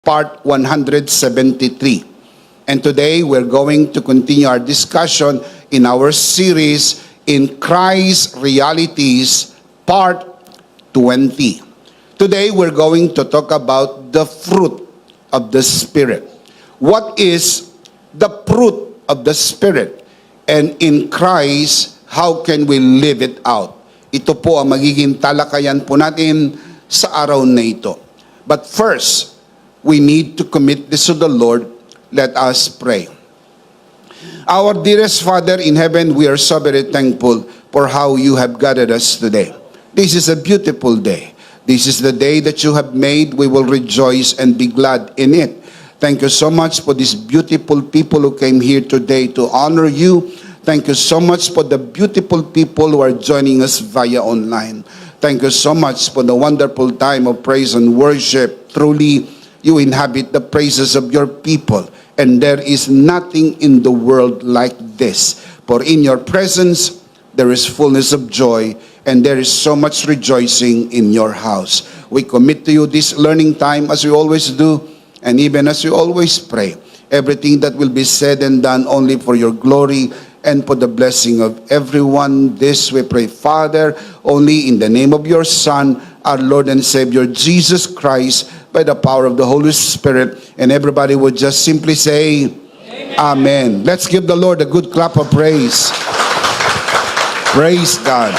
part 173. And today we're going to continue our discussion in our series in Christ Realities part 20. Today we're going to talk about the fruit of the Spirit. What is the fruit of the Spirit? And in Christ, how can we live it out? Ito po ang magiging talakayan po natin sa araw na ito. But first, we need to commit this to the Lord. Let us pray. Our dearest Father in heaven, we are so very thankful for how you have gathered us today. This is a beautiful day. This is the day that you have made. We will rejoice and be glad in it. Thank you so much for these beautiful people who came here today to honor you. Thank you so much for the beautiful people who are joining us via online. Thank you so much for the wonderful time of praise and worship. Truly, you inhabit the praises of your people, and there is nothing in the world like this. For in your presence, there is fullness of joy, and there is so much rejoicing in your house. We commit to you this learning time as we always do, and even as we always pray. Everything that will be said and done only for your glory and for the blessing of everyone. This we pray, Father, only in the name of your Son, our Lord and Savior, Jesus Christ, by the power of the Holy Spirit. And everybody would just simply say, Amen. Amen. Let's give the Lord a good clap of praise. Praise God.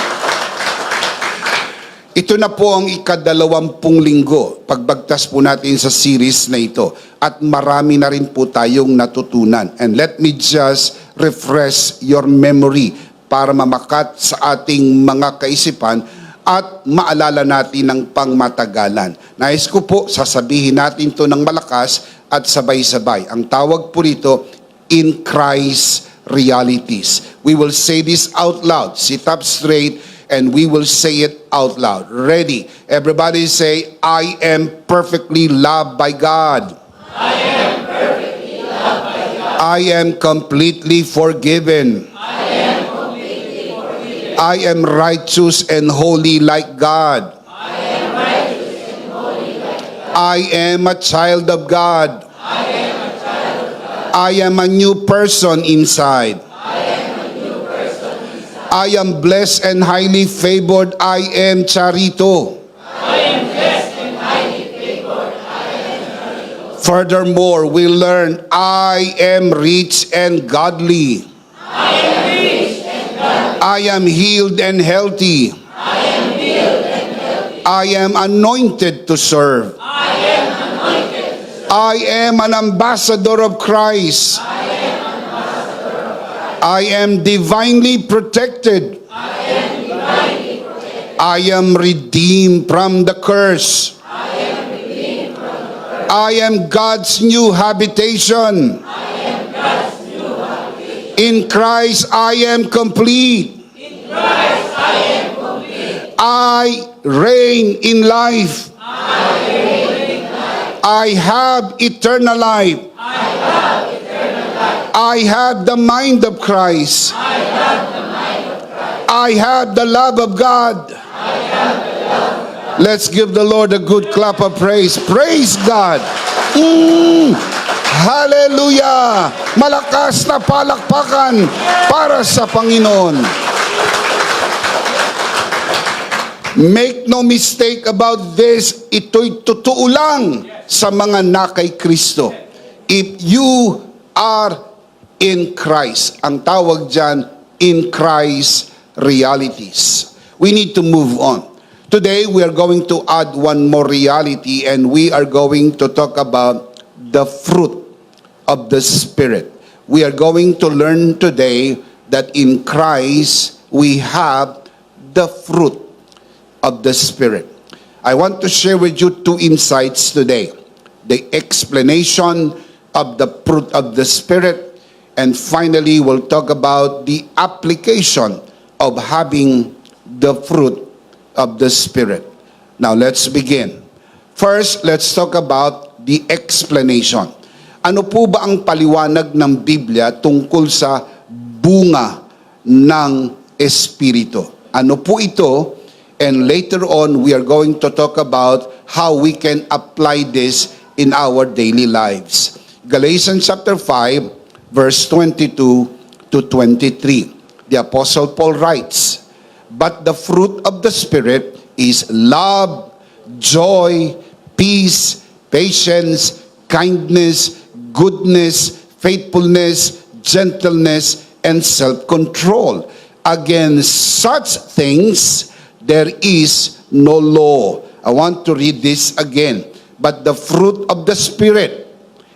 Ito na po ang ika-20 linggo, pagbagtas po natin sa series na ito. At marami na rin po tayong natutunan. And let me just refresh your memory para mamakat sa ating mga kaisipan at maalala natin ng pangmatagalan. Nais ko po, sasabihin natin to ng malakas at sabay-sabay. Ang tawag po rito, in Christ Realities. We will say this out loud. Sit up straight and we will say it out loud. Ready? Everybody say, I am perfectly loved by God. I am perfectly loved by God. I am completely forgiven. I am completely forgiven. I am righteous and holy like God. I am righteous and holy like God. I am a child of God. I am a child of God. I am a new person inside. I am a new person inside. I am blessed and highly favored. I am Charito. I am blessed and highly favored. I am Charito. Furthermore, we learn I am rich and godly. I am rich and godly. I am healed and healthy. I am healed and healthy. I am anointed to serve. I am anointed to serve. I am an ambassador of Christ. I am ambassador of Christ. I am divinely protected. I am divinely protected. I am redeemed from the curse. I am redeemed from the curse. I am God's new habitation. I am God's new habitation. In Christ, I am complete. In Christ I am complete. I reign in life. I reign in life. I have eternal life. I have eternal life. I have the mind of Christ. I have the mind of Christ. I have the love of God. I have the love of God. Let's give the Lord a good clap of praise. Praise God. Hallelujah. Malakas na palakpakan para sa Panginoon. Make no mistake about this, ito'y totoo lang sa mga nakay Kristo. If you are in Christ, ang tawag dyan, in Christ Realities. We need to move on. Today, we are going to add one more reality, and we are going to talk about the fruit of the Spirit. We are going to learn today that in Christ, we have the fruit of the Spirit. I want to share with you two insights today. The explanation of the fruit of the Spirit, and finally, we'll talk about the application of having the fruit of the Spirit. Now, let's begin. First, let's talk about the explanation. Ano po ba ang paliwanag ng Biblia tungkol sa bunga ng Espiritu? Ano po ito? And later on, we are going to talk about how we can apply this in our daily lives. Galatians chapter 5, verse 22 to 23. The Apostle Paul writes, "But the fruit of the Spirit is love, joy, peace, patience, kindness, goodness, faithfulness, gentleness, and self-control. Against such things there is no law." I want to read this again. But the fruit of the Spirit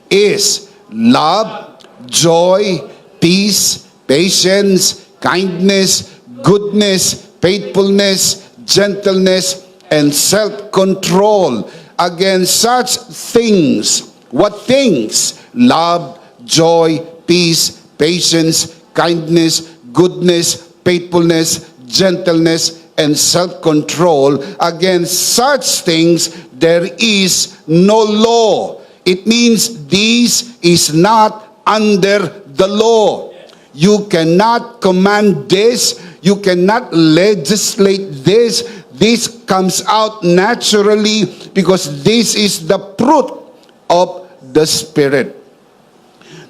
is love, joy, peace, patience, kindness, goodness, faithfulness, gentleness, and self-control. Against such things, what things? Love, joy, peace, patience, kindness, goodness, faithfulness, gentleness, and self-control. Against such things there is no law. It means this is not under the law. You cannot command this. You cannot legislate this. This comes out naturally because this is the fruit of the Spirit.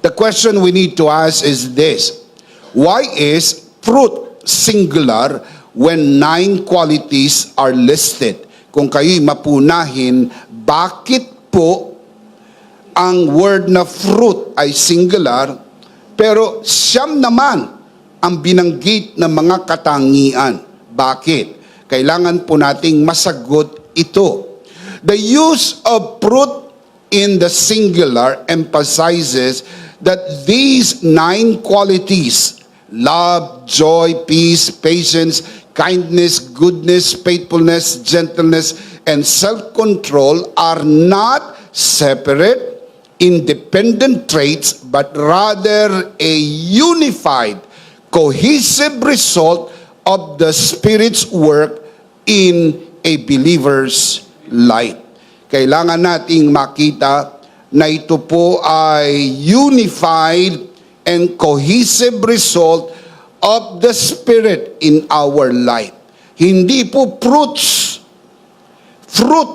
The question we need to ask is this: why is fruit singular when 9 qualities are listed? Kung kayo'y mapunahin, bakit po ang word na fruit ay singular, pero siyam naman ang binanggit ng mga katangian? Bakit? Kailangan po nating masagot ito. The use of fruit in the singular emphasizes that these 9 qualities, love, joy, peace, patience, kindness, goodness, faithfulness, gentleness, and self-control are not separate, independent traits, but rather a unified, cohesive result of the Spirit's work in a believer's life. Kailangan nating makita na ito po ay unified and cohesive result of the Spirit in our life. Hindi po fruits. Fruit.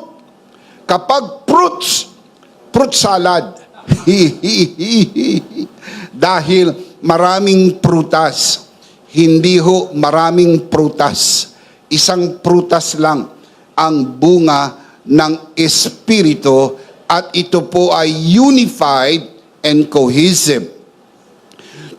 Kapag fruits, fruit salad. Dahil maraming prutas. Hindi ho maraming prutas. Isang prutas lang ang bunga ng Espiritu at ito po ay unified and cohesive.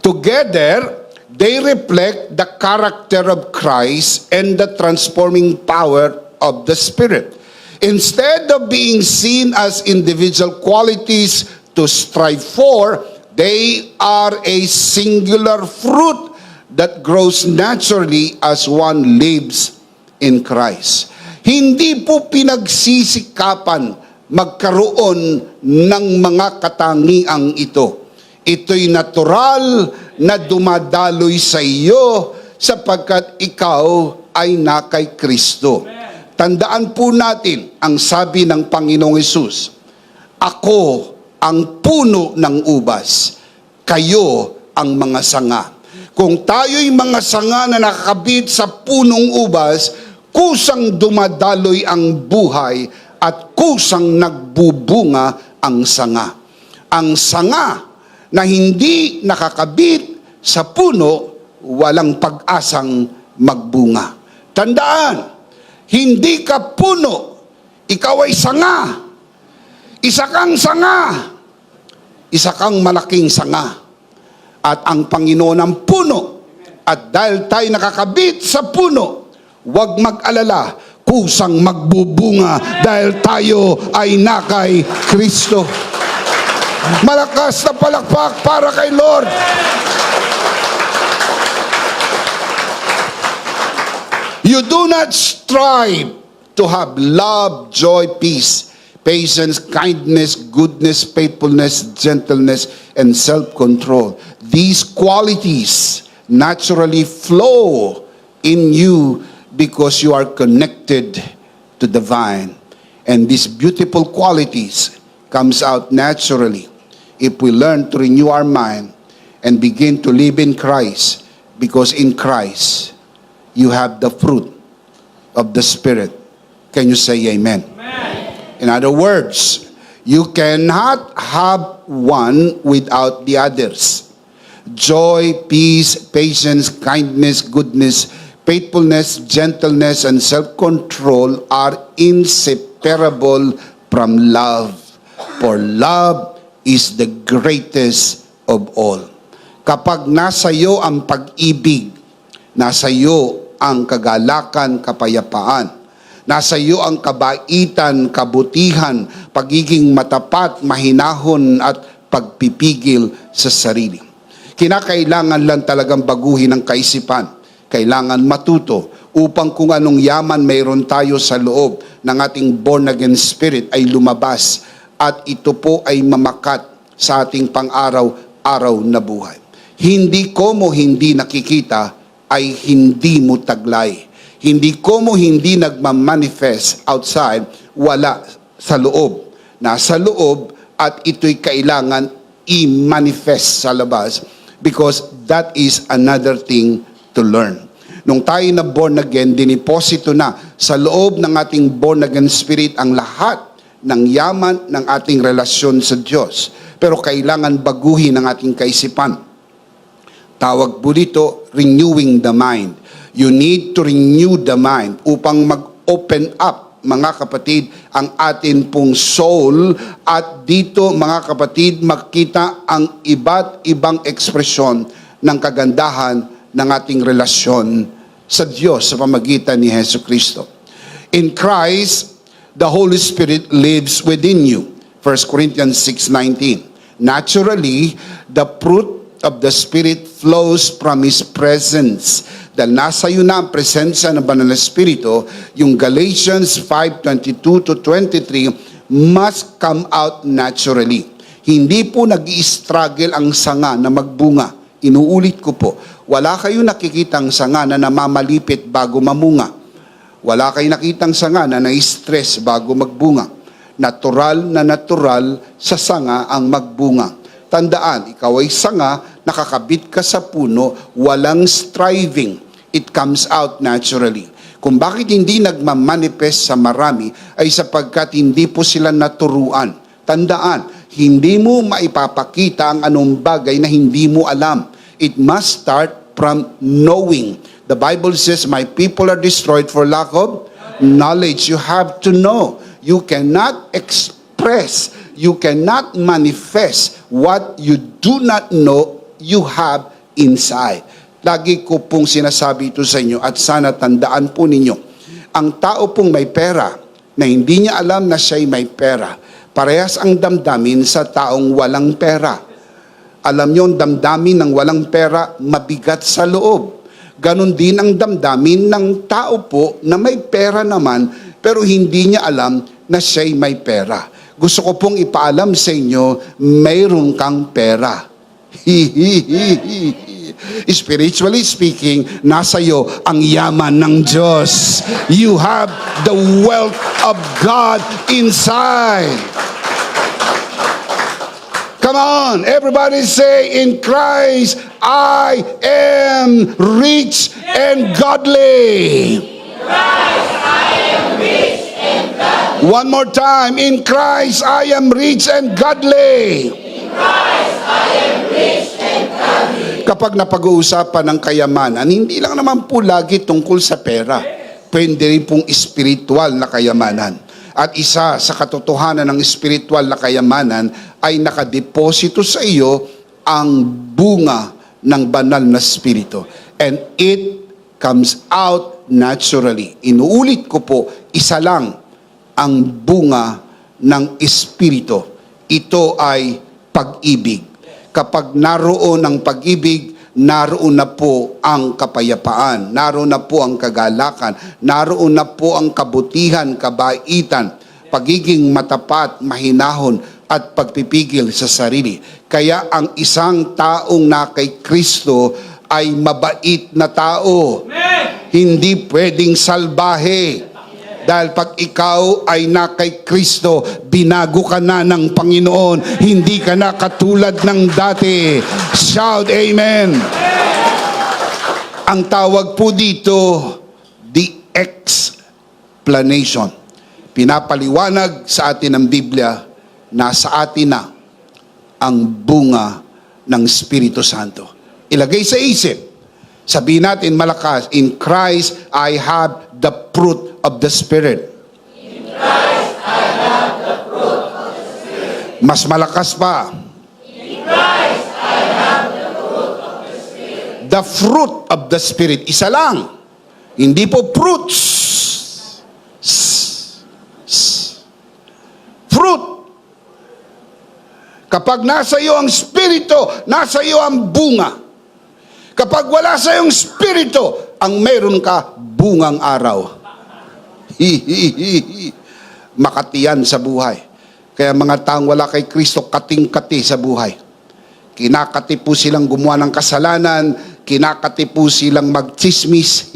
Together, they reflect the character of Christ and the transforming power of the Spirit. Instead of being seen as individual qualities to strive for, they are a singular fruit that grows naturally as one lives in Christ. Hindi po pinagsisikapan magkaroon ng mga katangiang ito. Ito'y natural na dumadaloy sa iyo sapagkat ikaw ay na kay Kristo. Tandaan po natin ang sabi ng Panginoong Hesus, "Ako ang puno ng ubas, kayo ang mga sanga." Kung tayo'y mga sanga na nakakabit sa punong ubas, kusang dumadaloy ang buhay at kusang nagbubunga ang sanga. Ang sanga na hindi nakakabit sa puno, walang pag-asang magbunga. Tandaan, hindi ka puno, ikaw ay sanga. Isa kang sanga. Isa kang malaking sanga. At ang Panginoon ang puno. At dahil tayo nakakabit sa puno, huwag mag-alala, kusang magbubunga dahil tayo ay na kay Kristo. Malakas na palakpak para kay Lord. You do not strive to have love, joy, peace, patience, kindness, goodness, faithfulness, gentleness, and self-control. These qualities naturally flow in you because you are connected to the vine. And these beautiful qualities comes out naturally if we learn to renew our mind and begin to live in Christ, because in Christ you have the fruit of the Spirit. Can you say amen? Amen. In other words, You cannot have one without the others. Joy, peace, patience, kindness, goodness, faithfulness, gentleness, and self-control are inseparable from love. For love is the greatest of all. Kapag nasa iyo ang pag-ibig, nasa iyo ang kagalakan, kapayapaan, nasa iyo ang kabaitan, kabutihan, pagiging matapat, mahinahon at pagpipigil sa sarili. Kinakailangan lang talagang baguhin ang kaisipan. Kailangan matuto upang kung anong yaman mayroon tayo sa loob ng ating born-again spirit ay lumabas at ito po ay mamakat sa ating pang-araw-araw na buhay. Hindi ko mo hindi nakikita ay hindi mo taglay. Hindi ko mo hindi nagmamanifest outside, wala sa loob. Nasa loob at ito'y kailangan i-manifest sa labas because that is another thing to learn. Nung tayo na born again, diniposito na sa loob ng ating born again spirit ang lahat ng yaman ng ating relasyon sa Diyos. Pero kailangan baguhin ang ating kaisipan. Tawag po dito, renewing the mind. You need to renew the mind upang mag-open up, mga kapatid, ang atin pong soul at dito, mga kapatid, makita ang iba't ibang ekspresyon ng kagandahan ng ating relasyon sa Diyos sa pamagitan ni Jesucristo. In Christ, the Holy Spirit lives within you. 1 Corinthians 6:19. Naturally, the fruit of the Spirit flows from His presence. Dahil nasa iyo na ang presensya ng Banal na Espiritu, yung Galatians 5:22-23 must come out naturally. Hindi po nag-i-struggle ang sanga na magbunga. Inuulit ko po, wala kayong nakikitang sanga na namamalipit bago mamunga. Wala kayong nakitang sanga na na-stress bago magbunga. Natural sa sanga ang magbunga. Tandaan, ikaw ay sanga, nakakabit ka sa puno, walang striving. It comes out naturally. Kung bakit hindi nagmamanifest sa marami, ay sapagkat hindi po sila naturuan. Tandaan, hindi mo maipapakita ang anong bagay na hindi mo alam. It must start from knowing. The Bible says, my people are destroyed for lack of knowledge. You have to know. You cannot express, you cannot manifest what you do not know you have inside. Lagi ko pong sinasabi ito sa inyo at sana tandaan po ninyo, ang tao pong may pera na hindi niya alam na siya'y may pera, parehas ang damdamin sa taong walang pera. Alam niyo, ang damdamin ng walang pera, mabigat sa loob. Ganon din ang damdamin ng tao po na may pera naman, pero hindi niya alam na siya'y may pera. Gusto ko pong ipaalam sa inyo, mayroon kang pera. Spiritually speaking, nasa iyo ang yaman ng Diyos. You have the wealth of God inside. Come on, everybody say, in Christ I am rich and godly. One more time. In Christ, I am rich and godly. In Christ, I am rich and godly. Kapag napag-uusapan ng kayamanan, hindi lang naman po lagi tungkol sa pera. Pwede rin pong spiritual na kayamanan. At isa sa katotohanan ng spiritual na kayamanan ay nakadeposito sa iyo ang bunga ng banal na spirito. And it comes out naturally. Inuulit ko po, isa lang ang bunga ng Espiritu. Ito ay pag-ibig. Kapag naroon ang pag-ibig, naroon na po ang kapayapaan, naroon na po ang kagalakan, naroon na po ang kabutihan, kabaitan, pagiging matapat, mahinahon, at pagpipigil sa sarili. Kaya ang isang taong na kay Kristo ay mabait na tao. Amen. Hindi pwedeng salbahe. Dahil pag ikaw ay na kay Kristo, binago ka na ng Panginoon. Hindi ka na katulad ng dati. Shout amen. Ang tawag po dito, the explanation. Pinapaliwanag sa atin ng Biblia nasa atin na ang bunga ng Espiritu Santo. Ilagay sa isip. Sabihin natin malakas, in Christ I have the fruit of the Spirit. In Christ I have the fruit of the Spirit. Mas malakas pa. In Christ I have the fruit of the Spirit. The fruit of the Spirit. Isa lang. Hindi po fruits. Fruit. Kapag nasa iyo ang Espiritu, nasa iyo ang bunga. Kapag wala sa iyong Espiritu, ang meron ka, bungang araw. Makatiyan sa buhay. Kaya mga taong wala kay Kristo, kating-kati sa buhay. Kinakati po silang gumawa ng kasalanan, kinakati po silang magchismis,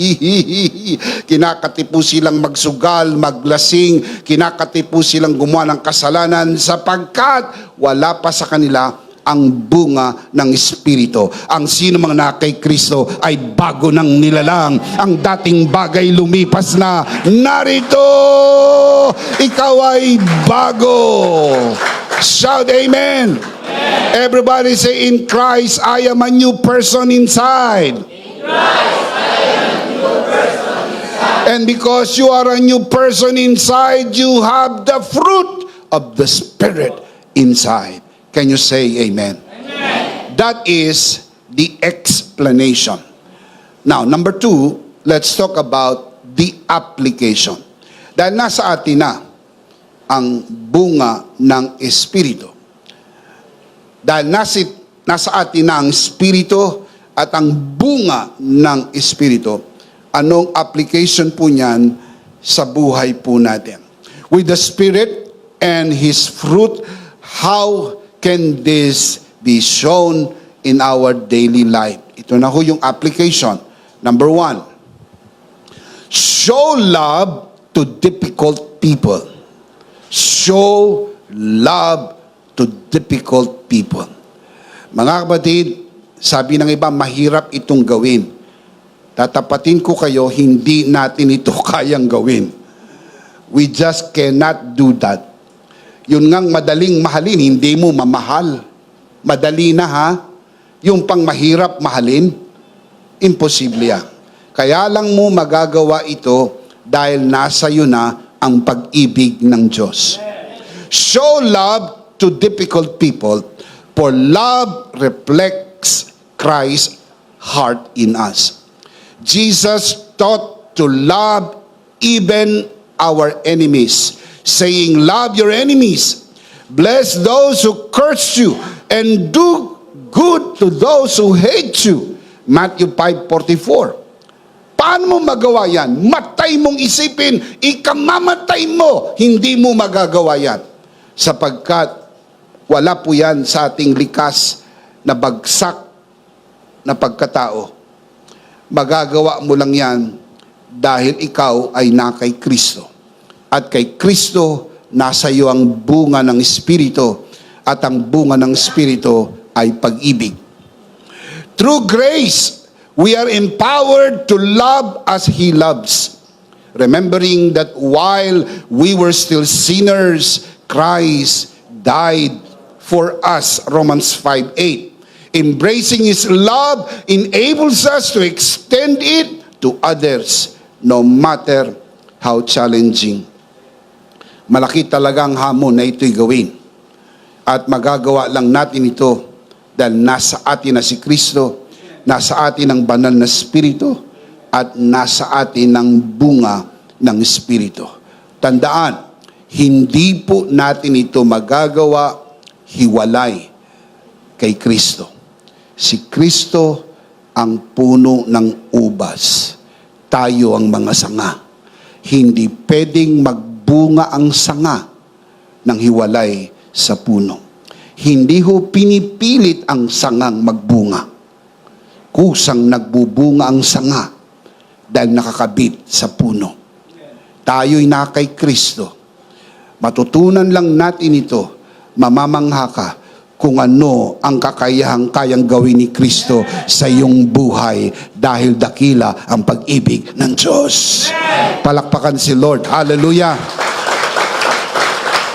kinakati po silang magsugal, maglasing, kinakati po silang gumawa ng kasalanan sapagkat wala pa sa kanila ang bunga ng Espiritu. Ang sino mang na kay Kristo ay bago ng nilalang. Ang dating bagay lumipas na. Narito, ikaw ay bago. Shout amen. Everybody say, in Christ I am a new person inside. In Christ I am a new person inside. And because you are a new person inside, you have the fruit of the Spirit inside. Can you say amen? Amen. That is the explanation. Now, number 2, let's talk about the application. Dahil nasa atin na ang bunga ng Espiritu. Dahil nasa atin na ang Espiritu at ang bunga ng Espiritu, anong application po niyan sa buhay po natin? With the Spirit and His fruit, how can this be shown in our daily life? Ito na ho yung application. Number 1, show love to difficult people. Show love to difficult people. Mga kapatid, sabi ng iba, mahirap itong gawin. Tatapatin ko kayo, hindi natin ito kayang gawin. We just cannot do that. Yun ngang madaling mahalin, hindi mo mamahal. Madali na ha. Yung pang mahirap mahalin, imposible yan. Kaya lang mo magagawa ito dahil nasa iyo na ang pag-ibig ng Diyos. Show love to difficult people, for love reflects Christ's heart in us. Jesus taught to love even our enemies, saying, love your enemies, bless those who curse you, and do good to those who hate you. Matthew 5:44. Paano mo magawa yan? Matay mong isipin, ikamamatay mo, hindi mo magagawa yan. Sapagkat wala po yan sa ating likas na bagsak na pagkatao. Magagawa mo lang yan dahil ikaw ay na kay Kristo. At kay Kristo, nasa iyo ang bunga ng Espiritu, at ang bunga ng Espiritu ay pag-ibig. Through grace, we are empowered to love as He loves. Remembering that while we were still sinners, Christ died for us, Romans 5:8. Embracing His love enables us to extend it to others, no matter how challenging. Malaki talagang hamon na ito'y gawin. At magagawa lang natin ito dahil nasa atin na si Kristo, nasa atin ang banal na Espiritu, at nasa atin ang bunga ng Espiritu. Tandaan, hindi po natin ito magagawa hiwalay kay Kristo. Si Kristo ang puno ng ubas. Tayo ang mga sanga. Hindi pwedeng magbunga ang sanga ng hiwalay sa puno. Hindi ho pinipilit ang sangang magbunga. Kusang nagbubunga ang sanga dahil nakakabit sa puno. Tayo'y na kay Kristo. Matutunan lang natin ito, mamamangha ka kung ano ang kakayahang kayang gawin ni Kristo sa iyong buhay dahil dakila ang pag-ibig ng Diyos. Palakpakan si Lord. Hallelujah.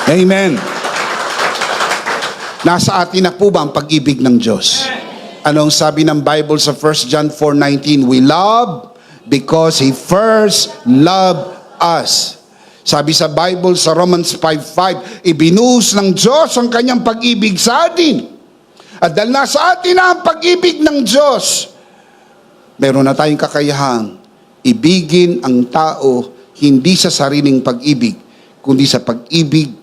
Amen. Nasa atin na po ba ang pag-ibig ng Diyos? Anong sabi ng Bible sa 1 John 4:19? We love because He first loved us. Sabi sa Bible sa Romans 5:5, ibinuhos ng Diyos ang kanyang pag-ibig sa atin. At dahil nasa atin na ang pag-ibig ng Diyos, meron na tayong kakayahang ibigin ang tao hindi sa sariling pag-ibig, kundi sa pag-ibig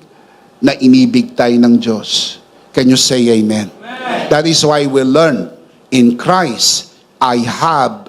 na inibig tayo ng Diyos. Can you say amen? Amen. That is why we learn, in Christ, I have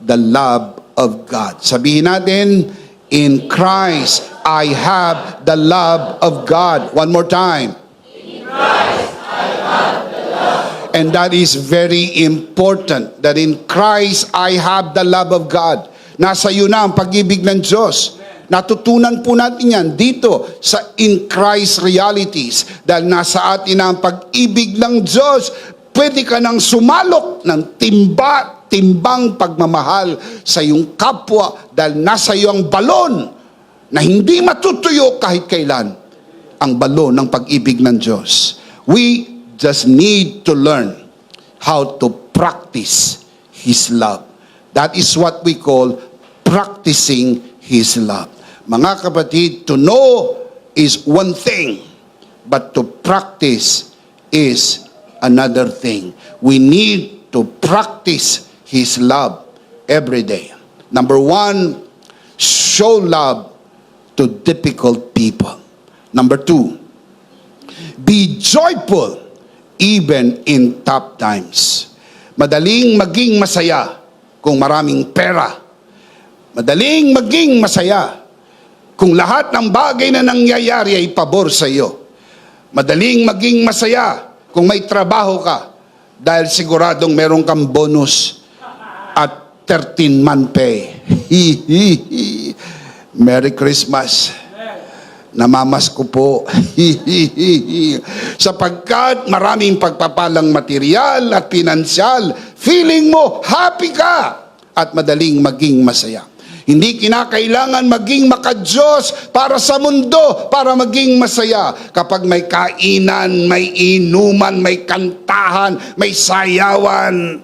the love of God. Sabihin natin, in Christ, I have the love of God. One more time. In Christ, I have the love. And that is very important, that in Christ, I have the love of God. Nasa iyo na ang pag-ibig ng Diyos. Natutunan po natin yan dito sa in Christ realities. Dahil nasa atin na ang pag-ibig ng Diyos, pwede ka nang sumalok ng timbang pagmamahal sa iyong kapwa dahil nasa iyo ang balon na hindi matutuyo kahit kailan, ang balon ng pag-ibig ng Diyos. We just need to learn how to practice His love. That is what we call practicing His love. Mga kapatid, to know is one thing, but to practice is another thing. We need to practice His love every day. Number one, show love to difficult people. Number two, be joyful even in tough times. Madaling maging masaya kung maraming pera. Madaling maging masaya kung lahat ng bagay na nangyayari ay pabor sa iyo. Madaling maging masaya kung may trabaho ka dahil siguradong meron kang bonus at 13-month pay. Merry Christmas. Namamas ko po. Sapagkat maraming pagpapalang material at pinansyal, feeling mo happy ka at madaling maging masaya. Hindi kinakailangan maging makadiyos para sa mundo, para maging masaya. Kapag may kainan, may inuman, may kantahan, may sayawan,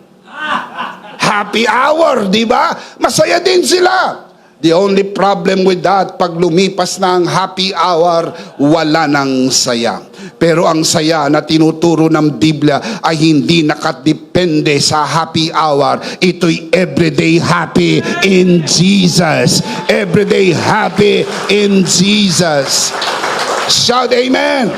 happy hour, di ba? Masaya din sila. The only problem with that, pag lumipas na ang happy hour, wala nang saya. Pero ang saya na tinuturo ng Biblia ay hindi nakadepende sa happy hour. Ito'y everyday happy in Jesus. Everyday happy in Jesus. Shout amen.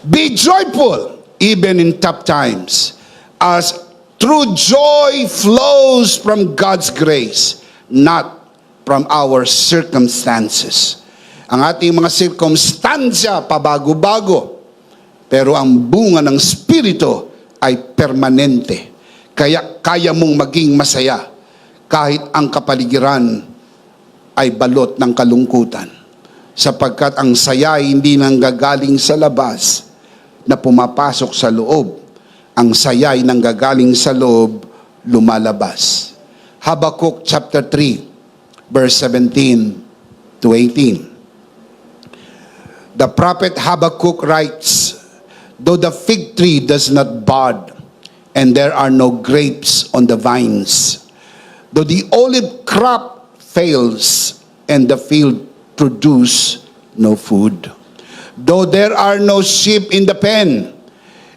Be joyful even in tough times, as true joy flows from God's grace, not from our circumstances. Ang ating mga sirkumstansya pabago-bago, pero ang bunga ng Espiritu ay permanente. Kaya kaya mong maging masaya kahit ang kapaligiran ay balot ng kalungkutan. Sapagkat ang saya ay hindi nanggagaling sa labas na pumapasok sa loob. Ang saya ay nanggagaling sa loob, lumalabas. Habakkuk chapter 3, verse 17 to 18. The prophet Habakkuk writes, though the fig tree does not bud, and there are no grapes on the vines, though the olive crop fails, and the field produce no food, though there are no sheep in the pen,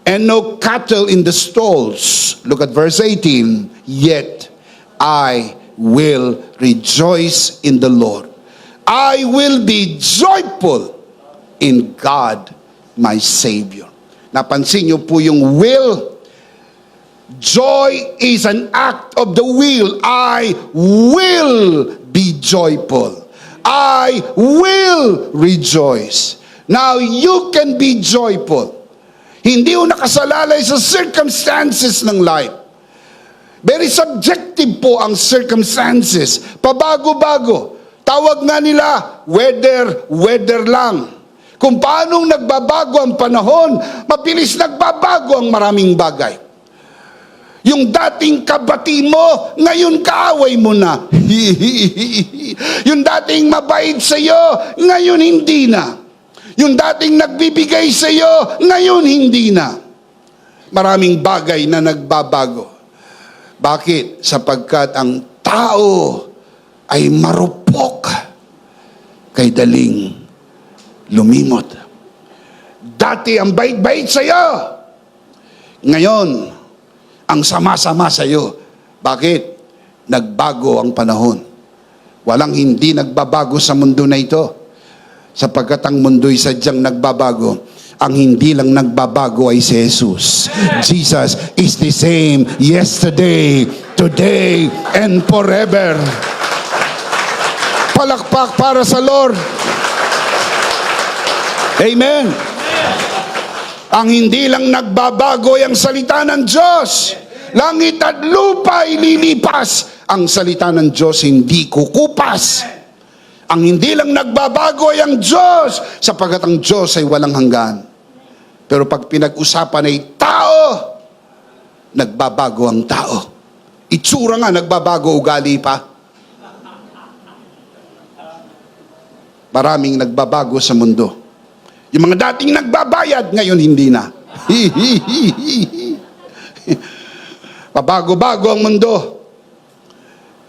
and no cattle in the stalls, look at verse 18, yet I will rejoice in the Lord. I will be joyful in God, my Savior. Napansin niyo po yung will. Joy is an act of the will. I will be joyful. I will rejoice. Now, you can be joyful. Hindi mo nakasalalay sa circumstances ng life. Very subjective po ang circumstances. Pabago-bago. Tawag nga nila, weather lang. Kung paanong nagbabago ang panahon, mabilis nagbabago ang maraming bagay. Yung dating kabati mo, ngayon kaaway mo na. Yung dating mabait sa iyo, ngayon hindi na. Yung dating nagbibigay sa iyo, ngayon hindi na. Maraming bagay na nagbabago. Bakit? Sapagkat ang tao ay marupok kay daling lumimot. Dati ang bait-bait sa iyo. Ngayon, ang sama-sama sa iyo. Bakit? Nagbago ang panahon. Walang hindi nagbabago sa mundo na ito. Sapagkat ang mundo'y sadyang nagbabago. Ang hindi lang nagbabago ay si Jesus. Jesus is the same yesterday, today, and forever. Palakpak para sa Lord. Amen. Ang hindi lang nagbabago ay ang salita ng Diyos. Langit at lupa ay lilipas. Ang salita ng Diyos hindi kukupas. Ang hindi lang nagbabago ay ang Diyos, sapagkat ang Diyos ay walang hanggan. Pero pag pinag-usapan ay tao, nagbabago ang tao. Itsura nga, nagbabago, ugali pa. Maraming nagbabago sa mundo. Yung mga dating nagbabayad, ngayon hindi na. Pabago-bago ang mundo.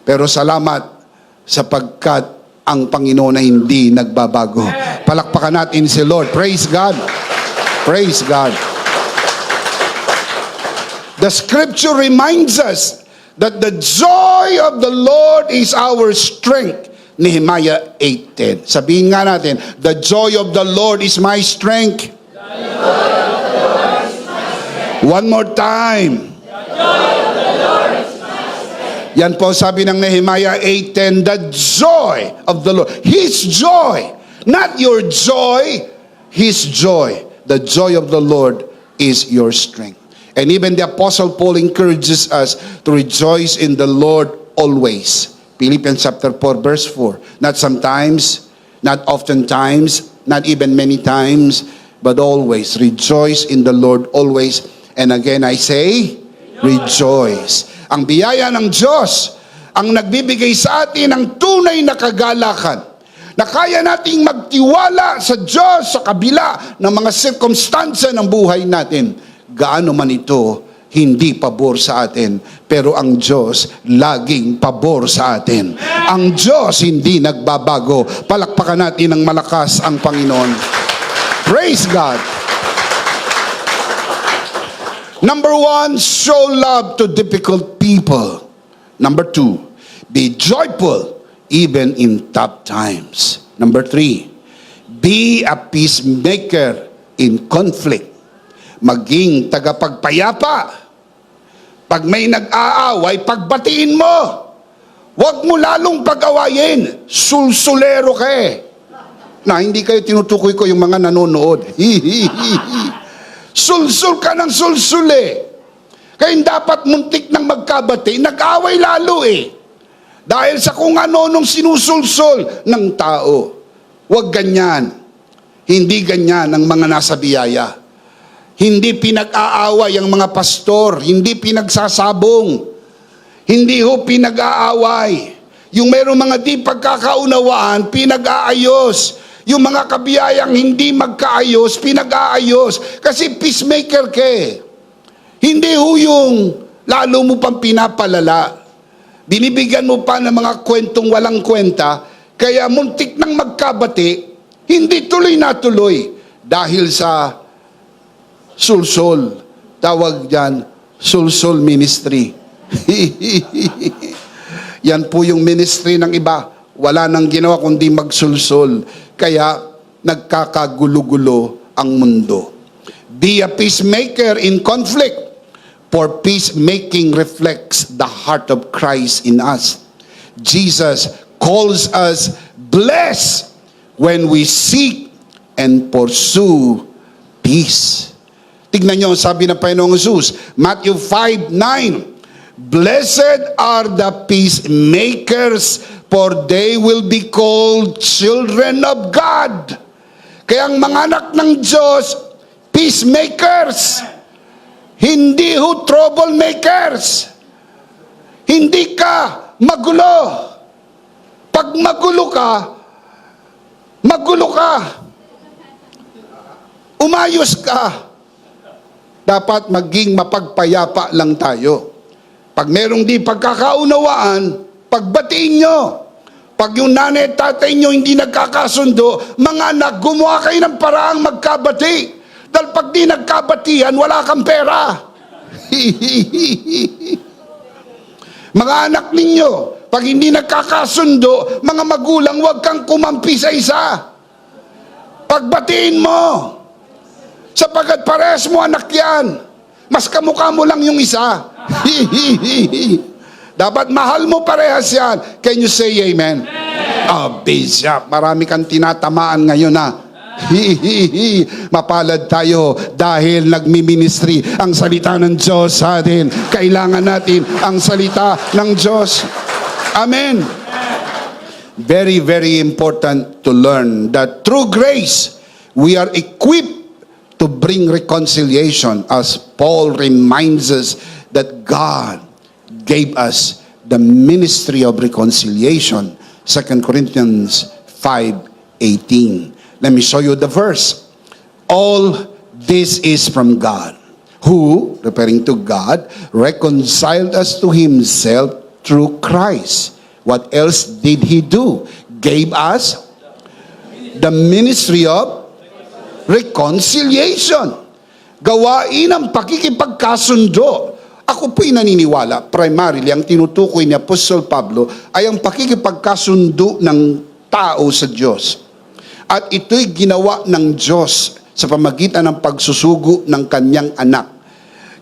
Pero salamat sapagkat ang Panginoon ay hindi nagbabago. Palakpakan natin si Lord. Praise God. Praise God. The scripture reminds us that the joy of the Lord is our strength. Nehemiah 8:10. Sabihin nga natin, the joy of the Lord is my strength. One more time. Yan po sabi ng Nehemiah 8:10, the joy of the Lord. His joy. Not your joy, His joy. The joy of the Lord is your strength. And even the Apostle Paul encourages us to rejoice in the Lord always. Philippians chapter 4 verse 4. Not sometimes, not oftentimes, not even many times, but always. Rejoice in the Lord always. And again I say, rejoice. Ang biyaya ng Diyos ang nagbibigay sa atin ng tunay na kagalakan na kaya nating magtiwala sa Diyos sa kabila ng mga sirkumstansya ng buhay natin. Gaano man ito, hindi pabor sa atin. Pero ang Diyos, laging pabor sa atin. Ang Diyos hindi nagbabago. Palakpakan natin ng malakas ang Panginoon. Praise God. Number 1, show love to difficult people. Number 2, be joyful even in tough times. Number 3, be a peacemaker in conflict. Maging tagapagpayapa. Pag may nag-aaway, pagbatiin mo. Huwag mo lalong pag-awayin. Sulsulero ka eh. Na hindi kayo tinutukoy ko yung mga nanonood. Sulsul ka ng sulsul eh. Kaya dapat muntik ng magkabati, nag-away lalo eh. Dahil sa kung ano nung sinusulsul ng tao. Huwag ganyan. Hindi ganyan ang mga nasa biyaya. Hindi pinag-aaway ang mga pastor. Hindi pinagsasabong. Hindi ho pinag-aaway. Yung mayroong mga di pagkakaunawaan, pinag-aayos. Yung mga kabiyayang hindi magkaayos, pinag-aayos. Kasi peacemaker ka eh. Hindi ho yung lalo mo pang pinapalala. Binibigyan mo pa ng mga kwentong walang kwenta, kaya muntik nang magkabati, hindi tuloy na tuloy. Dahil sa sulsol. Tawag dyan, sulsol ministry. Yan po yung ministry ng iba. Wala nang ginawa kundi magsulsol. Kaya nagkakagulo-gulo ang mundo. Be a peacemaker in conflict, for peacemaking reflects the heart of Christ in us. Jesus calls us blessed when we seek and pursue peace. Tignan nyo, sabi ng Panginoong Jesus, Matthew 5:9, blessed are the peacemakers, for they will be called children of God. Kaya ang mga anak ng Diyos, peacemakers. Hindi ho troublemakers. Hindi ka magulo. Pag magulo ka, Umayos ka. Dapat maging mapagpayapa lang tayo. Pag merong di pagkakaunawaan, pagbatiin nyo. Pag yung nanay at tatay nyo hindi nagkakasundo, mga anak, gumawa kayo ng paraang magkabati. Dahil pag di nagkabatihan, wala kang pera. Mga anak ninyo, pag hindi nagkakasundo, mga magulang, huwag kang kumampi sa isa. Pagbatiin mo. Sapagkat parehas mo anak yan. Mas kamukha mo lang yung isa. Dapat mahal mo parehas yan. Can you say amen? Oh, Bishop, marami kang tinatamaan ngayon ha. Mapalad tayo dahil nagmi-ministry ang salita ng Diyos sa atin. Kailangan natin ang salita ng Diyos. Amen. Very, very important to learn that through grace, we are equipped to bring reconciliation, as Paul reminds us that God gave us the ministry of reconciliation. 2 Corinthians 5:18. Let me show you the verse. All this is from God, who, referring to God, reconciled us to himself through Christ. What else did he do? Gave us the ministry of reconciliation. Gawain ang pakikipagkasundo. Ako po'y naniniwala, primarily, ang tinutukoy ni Apostol Pablo ay ang pakikipagkasundo ng tao sa Diyos. At ito'y ginawa ng Diyos sa pamagitan ng pagsusugo ng kanyang anak.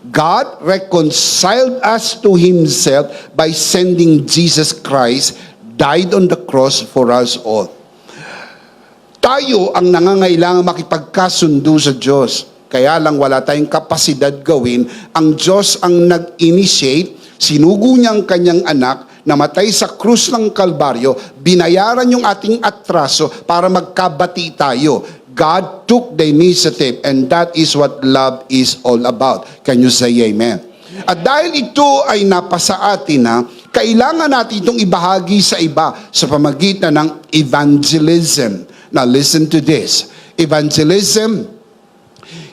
God reconciled us to himself by sending Jesus Christ, died on the cross for us all. Tayo ang nangangailangan makipagkasundo sa Diyos. Kaya lang wala tayong kapasidad gawin. Ang Diyos ang nag-initiate, sinugo niya ang kanyang anak, namatay sa krus ng Kalbaryo, binayaran yung ating atraso para magkabati tayo. God took the initiative, and that is what love is all about. Can you say amen? At dahil ito ay napasa atin na, kailangan natin itong ibahagi sa iba sa pamagitan ng evangelism. Now listen to this. Evangelism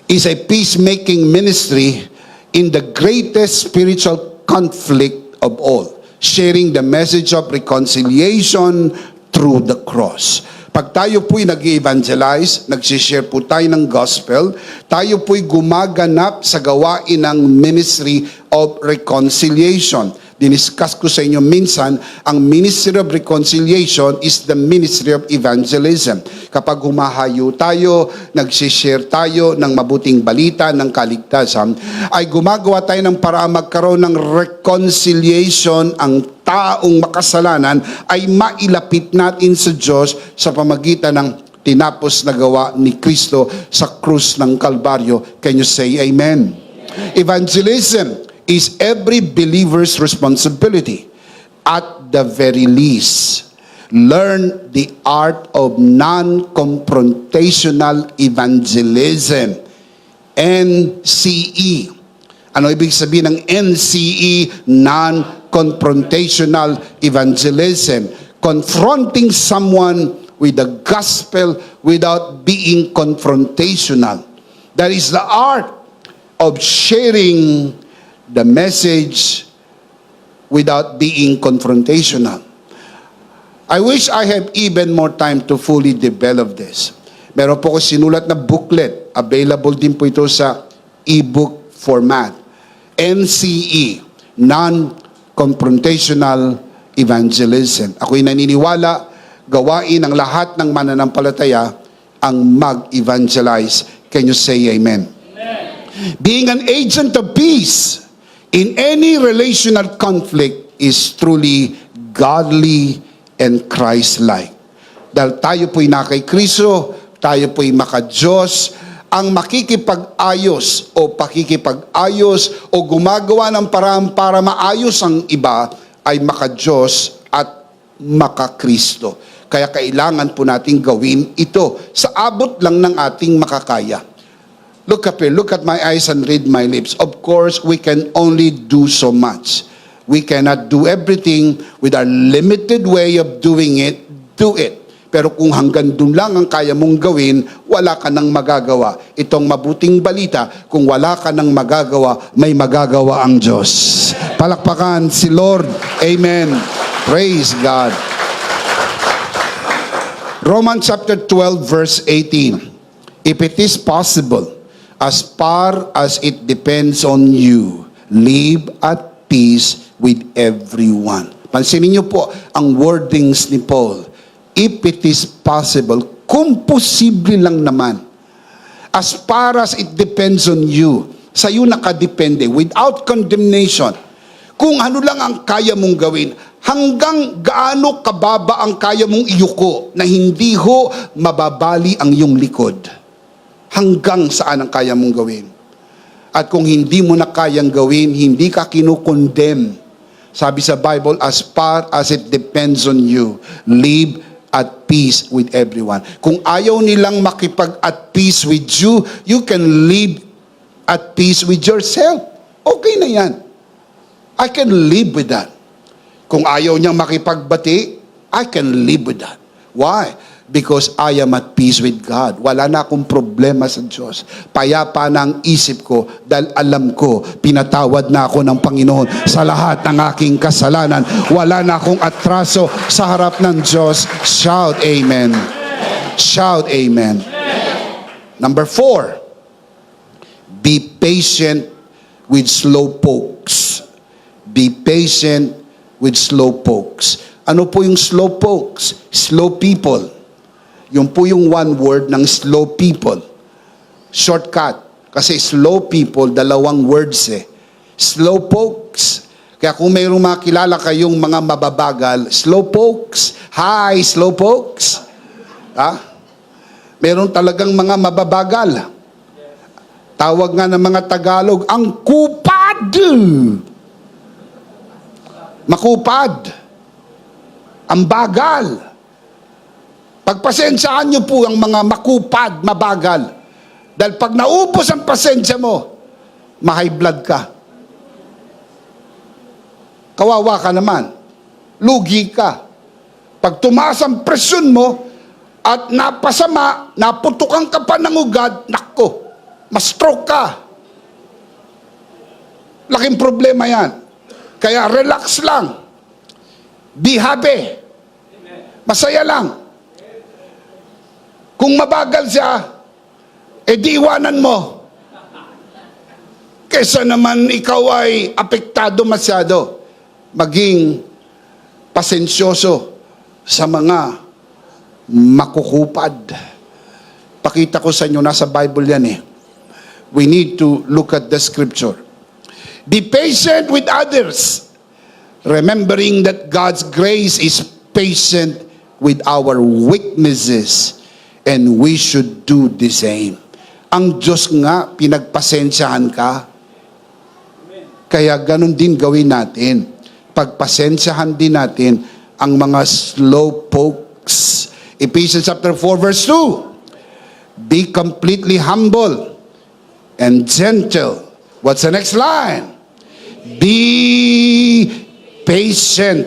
is a peacemaking ministry in the greatest spiritual conflict of all, sharing the message of reconciliation through the cross. Pag tayo po'y nag-evangelize, nagsishare po tayo ng gospel, tayo po'y gumaganap sa gawain ng ministry of reconciliation. Diniscuss ko sa inyo minsan, ang ministry of reconciliation is the ministry of evangelism. Kapag humahayo tayo, nagsishare tayo ng mabuting balita, ng kaligtasan, ay gumagawa tayo ng paraan magkaroon ng reconciliation. Ang taong makasalanan ay mailapit natin sa Diyos sa pamagitan ng tinapos na gawa ni Kristo sa krus ng Kalbaryo. Can you say amen? Evangelism is every believer's responsibility. At the very least, learn the art of non-confrontational evangelism. NCE. Ano ibig sabihin ng NCE? Non-confrontational evangelism. Confronting someone with the gospel without being confrontational. That is the art of sharing the message without being confrontational. I wish I have even more time to fully develop this. Meron po ko sinulat na booklet. Available din po ito sa e-book format. NCE, Non-Confrontational Evangelism. Ako'y naniniwala, gawain ng lahat ng mananampalataya ang mag-evangelize. Can you say amen? Amen. Being an agent of peace in any relational conflict is truly godly and Christ-like. Dahil tayo po'y nakay Kristo, tayo po'y maka-Diyos, ang makikipag-ayos o pakikipag-ayos o gumagawa ng paraan para maayos ang iba ay maka-Diyos at maka-Kristo. Kaya kailangan po natin gawin ito sa abot lang ng ating makakaya. Look up here, look at my eyes and read my lips. Of course, we can only do so much. We cannot do everything with our limited way of doing it. Do it. Pero kung hanggang dun lang ang kaya mong gawin, wala ka nang magagawa. Itong mabuting balita, kung wala ka nang magagawa, may magagawa ang Diyos. Palakpakan si Lord. Amen. Praise God. Romans chapter 12 verse 18. If it is possible, as far as it depends on you, live at peace with everyone. Pansinin niyo po ang wordings ni Paul. If it is possible, kung posible lang naman, as far as it depends on you, sa'yo nakadepende, without condemnation, kung ano lang ang kaya mong gawin, hanggang gaano kababa ang kaya mong iyuko na hindi ho mababali ang iyong likod. Hanggang saan ang kaya mong gawin. At kung hindi mo na kayang gawin, hindi ka kinukondem. Sabi sa Bible, as far as it depends on you, live at peace with everyone. Kung ayaw nilang makipag at peace with you, you can live at peace with yourself. Okay na yan. I can live with that. Kung ayaw niyang makipagbati, I can live with that. Why? Because I am at peace with God. Wala na akong problema sa Diyos. Payapa na ang isip ko dahil alam ko, pinatawad na ako ng Panginoon sa lahat ng aking kasalanan. Wala na akong atraso sa harap ng Diyos. Shout amen. Shout amen. Number 4, be patient with slow pokes. Be patient with slow pokes. Ano po yung slow pokes? Slow people. Yung po yung one word ng slow people. Shortcut. Kasi slow people, dalawang words eh. Slow pokes. Kaya kung mayroong makilala kayong mga mababagal, slow pokes. Hi, slow pokes. Ha? Meron talagang mga mababagal. Tawag nga ng mga Tagalog, ang kupad. Makupad. Ang bagal. Pagpasensyahan niyo po ang mga makupad, mabagal. Dahil pag naubos ang pasensya mo, ma-high blood ka. Kawawa ka naman. Lugi ka. Pag tumaas ang presyon mo, at napasama, naputukan ka pa ng ugat, nakko, ma-stroke ka. Laking problema yan. Kaya relax lang. Be happy. Masaya lang. Kung mabagal siya, di iwanan mo. Kesa naman ikaw ay apektado masyado. Maging pasensyoso sa mga makukupad. Pakita ko sa inyo, nasa Bible yan eh. We need to look at the scripture. Be patient with others, remembering that God's grace is patient with our weaknesses, and we should do the same. Ang Diyos nga, pinagpasensyahan ka. Kaya ganun din gawin natin. Pagpasensyahan din natin ang mga slow pokes. Ephesians chapter 4 verse 2. Be completely humble and gentle. What's the next line? Be patient,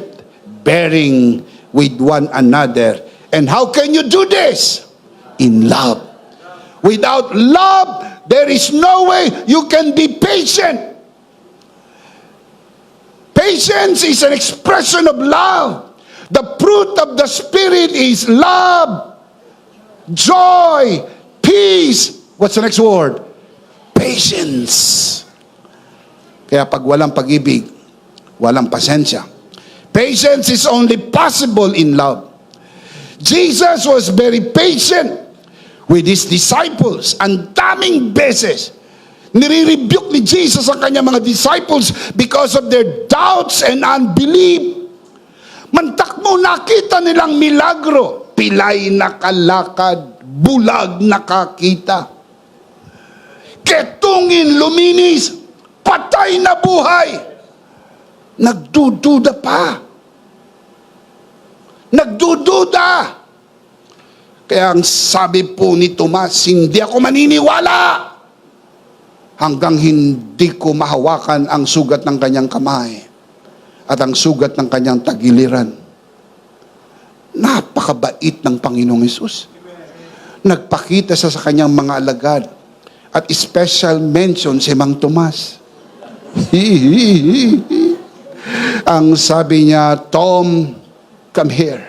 bearing with one another. And how can you do this? In love. Without love, there is no way you can be patient. Patience is an expression of love. The fruit of the Spirit is love, joy, peace. What's the next word? Patience. Kaya pag walang pag-ibig, walang pasensya. Patience is only possible in love. Jesus was very patient with His disciples. Ang daming beses, nire-rebuke ni Jesus ang kanyang mga disciples because of their doubts and unbelief. Mantak mo, nakita nilang milagro. Pilay nakalakad, bulag nakakita. Ketungin luminis, patay na buhay. Nagdududa pa. Nagdududa. Kaya ang sabi po ni Tomas, hindi ako maniniwala hanggang hindi ko mahawakan ang sugat ng kanyang kamay at ang sugat ng kanyang tagiliran. Napakabait ng Panginoong Hesus. Nagpakita sa kanyang mga alagad. At special mention si Mang Tomas. Ang sabi niya, Tom, come here.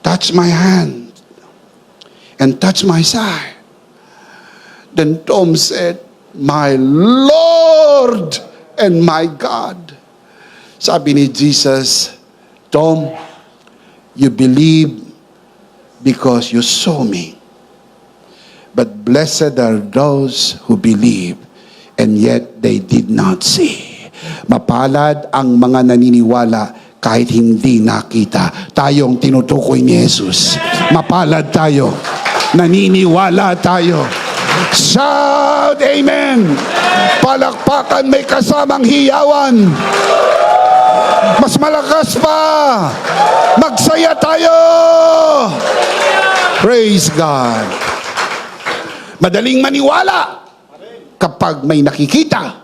Touch my hand. And touch my side. Then Tom said, my Lord and my God. Sabi ni Jesus, Tom, you believe because you saw me. But blessed are those who believe and yet they did not see. Mapalad ang mga naniniwala kahit hindi nakita. Tayong tinutukoy ni Jesus. Mapalad tayo. Naniniwala tayo. Shout Amen! Palakpakan may kasamang hiyawan. Mas malakas pa. Magsaya tayo. Praise God. Madaling maniwala kapag may nakikita.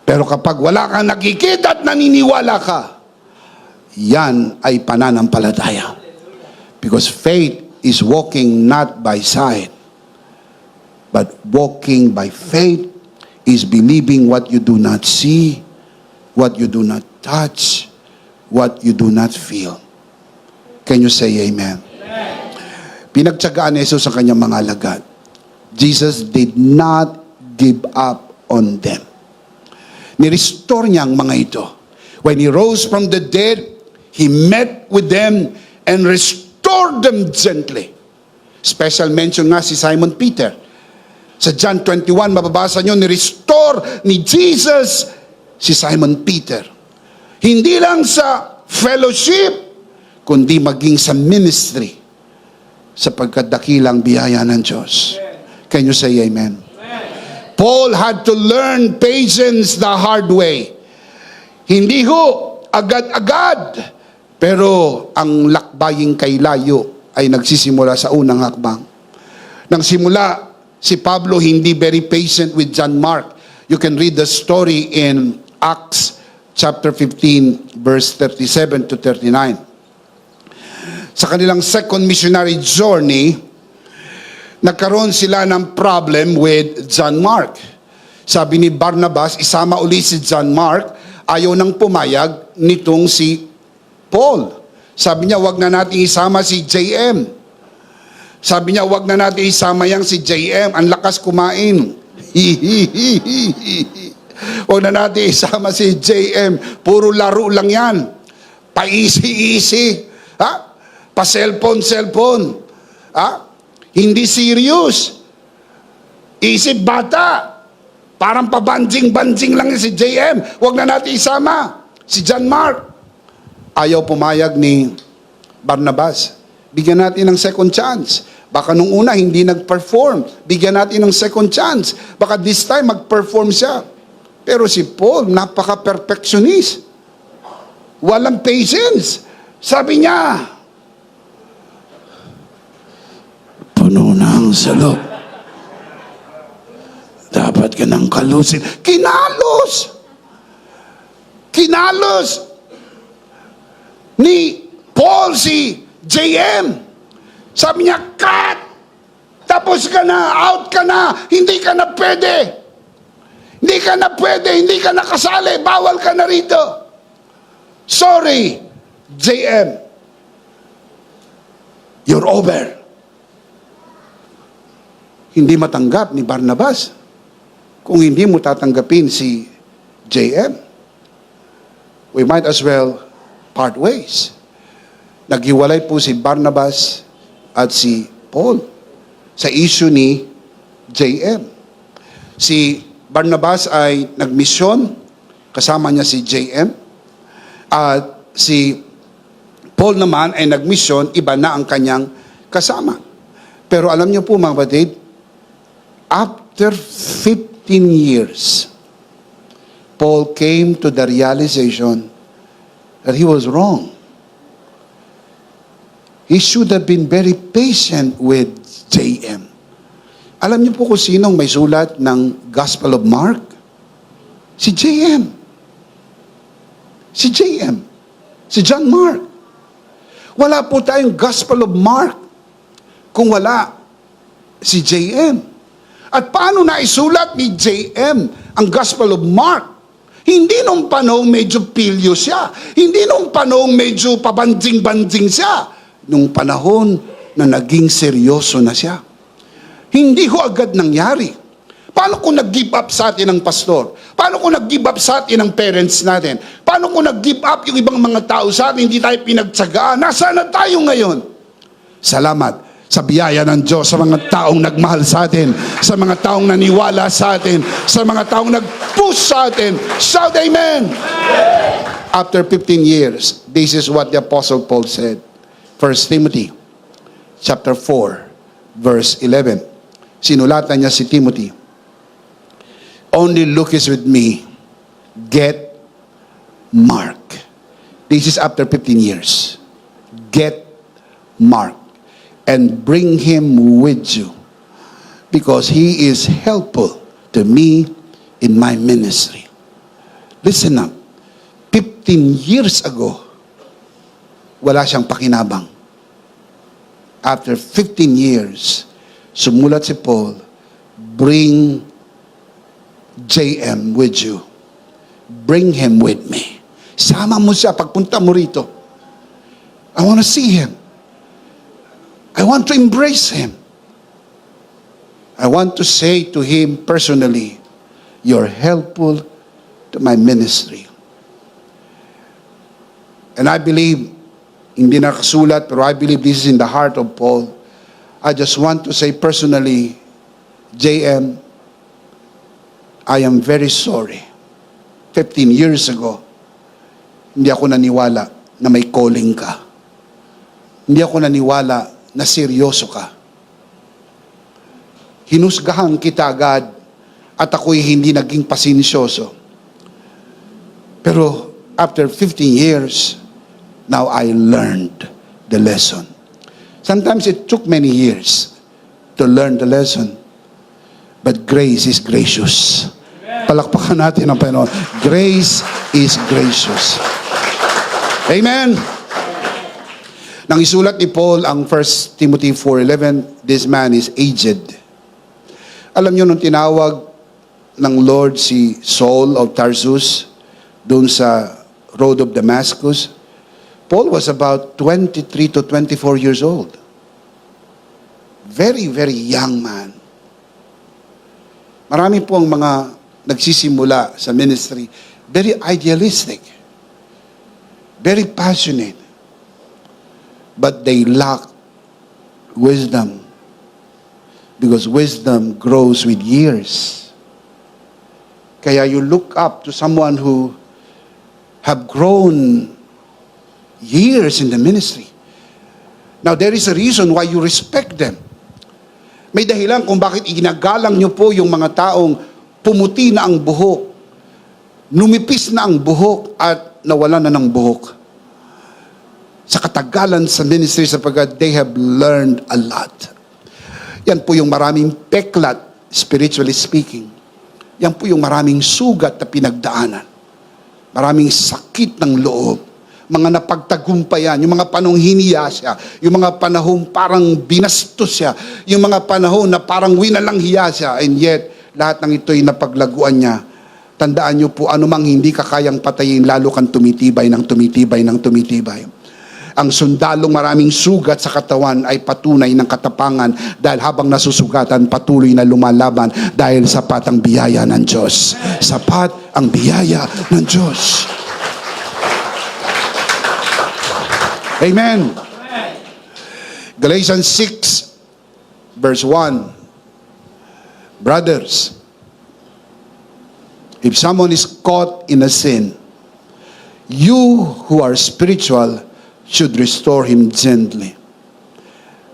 Pero kapag wala kang nakikita at naniniwala ka, yan ay pananampalataya. Because faith is walking not by sight, but walking by faith is believing what you do not see, what you do not touch, what you do not feel. Can you say amen? Pinagtyagaan ni Jesus sa kanyang mga alagad. Jesus did not give up on them. Ni-restore niya ang mga ito. When He rose from the dead, He met with them and restored them gently. Special mention nga si Simon Peter. Sa John 21, mababasa nyo, ni-restore ni Jesus si Simon Peter. Hindi lang sa fellowship, kundi maging sa ministry. Sapagkat dakilang biyaya ng Diyos. Can you say amen? Paul had to learn patience the hard way. Hindi ho agad-agad. Pero ang lakbaying kay layo ay nagsisimula sa unang hakbang. Nang simula, si Pablo hindi very patient with John Mark. You can read the story in Acts chapter 15 verse 37 to 39. Sa kanilang second missionary journey, nagkaroon sila ng problem with John Mark. Sabi ni Barnabas, isama uli si John Mark, ayaw nang pumayag nitong si Paul. Sabi niya, wag na natin isama si JM. Sabi niya, wag na natin isama yang si JM, ang lakas kumain. Wag na natin isama si JM, puro laro lang yan. Pa-easy-easy. Ha? Pa-cellphone. Ha? Hindi serious. Isip bata. Parang pabanjing-banjing lang si JM. Huwag na natin isama. Si John Mark. Ayaw pumayag ni Barnabas. Bigyan natin ng second chance. Baka nung una hindi nag-perform. Bigyan natin ng second chance. Baka this time mag-perform siya. Pero si Paul, napaka-perfectionist. Walang patience. Sabi niya, puno ng salo. Dapat ka nang kalusin. Kinalos ni Paul si JM. Sabi niya, cut! Tapos ka na, out ka na, hindi ka na pwede. Hindi ka na kasali, bawal ka na rito. Sorry, JM. You're over. Hindi matanggap ni Barnabas kung hindi mo tatanggapin si JM. We might as well part ways. Naghiwalay po si Barnabas at si Paul sa issue ni JM. Si Barnabas ay nagmisyon, kasama niya si JM. At si Paul naman ay nagmisyon, iba na ang kanyang kasama. Pero alam niyo po mga kapatid, after 15 years, Paul came to the realization that he was wrong. He should have been very patient with JM. Alam niyo po kung sinong may sulat ng Gospel of Mark? Si JM. Si John Mark. Wala po tayong Gospel of Mark kung wala si J.M. At paano naisulat ni J.M. ang Gospel of Mark? Hindi nung panahong medyo pilyo siya. Hindi nung panahong medyo pabanjing-banjing siya. Nung panahon na naging seryoso na siya. Hindi ho agad nangyari. Paano kung nag-give up sa atin ang pastor? Paano kung nag-give up sa atin ang parents natin? Paano kung nag-give up yung ibang mga tao sa atin, hindi tayo pinagtsagaan? Nasaan na tayo ngayon? Salamat sa biyaya ng Diyos, sa mga taong nagmahal sa atin, sa mga taong naniwala sa atin, sa mga taong nag-push sa atin. Shout amen! After 15 years, this is what the Apostle Paul said. 1 Timothy chapter 4, verse 11. Sinulatan niya si Timothy, only look is with me, get Mark. This is after 15 years. Get Mark. And bring him with you, because he is helpful to me in my ministry. Listen up. 15 years ago, wala siyang pakinabang. After 15 years, sumulat si Paul, bring JM with you. Bring him with me. Sama mo siya pagpunta mo rito. I want to see him. I want to embrace him. I want to say to him personally, you're helpful to my ministry. And I believe, hindi nakasulat, pero I believe this is in the heart of Paul. I just want to say personally, JM, I am very sorry. 15 years ago, hindi ako naniwala na may calling ka. Hindi ako naniwala na seryoso ka. Hinusgahan kita agad at ako'y hindi naging pasensyoso. Pero after 15 years, now I learned the lesson. Sometimes it took many years to learn the lesson, but grace is gracious. Palakpakan natin ang Panginoon. Grace is gracious. Amen. Nang isulat ni Paul ang 1 Timothy 4:11, this man is aged. Alam niyo nung tinawag ng Lord si Saul of Tarsus doon sa road of Damascus, Paul was about 23 to 24 years old. Very, very young man. Marami po ang mga nagsisimula sa ministry, very idealistic, very passionate. But they lack wisdom, because wisdom grows with years. Kaya you look up to someone who have grown years in the ministry. Now, there is a reason why you respect them. May dahilan kung bakit iginagalang nyo po yung mga taong pumuti na ang buhok, numipis na ang buhok, at nawala na ng buhok. Sa katagalan sa ministry, sapagkat they have learned a lot. Yan po yung maraming peklat, spiritually speaking. Yan po yung maraming sugat na pinagdaanan. Maraming sakit ng loob. Mga napagtagumpayan, yung mga panahong hiniya siya, yung mga panahong parang binastos siya, yung mga panahon na parang winalang hiya siya, and yet, lahat ng ito'y napaglaguan niya. Tandaan niyo po, anumang hindi ka kayang patayin, lalo kang tumitibay ng tumitibay ng tumitibay. Ang sundalong maraming sugat sa katawan ay patunay ng katapangan, dahil habang nasusugatan, patuloy na lumalaban dahil sapat ang biyaya ng Diyos. Sapat ang biyaya ng Diyos. Amen. Galatians 6 verse 1. Brothers, if someone is caught in a sin, you who are spiritual should restore him gently.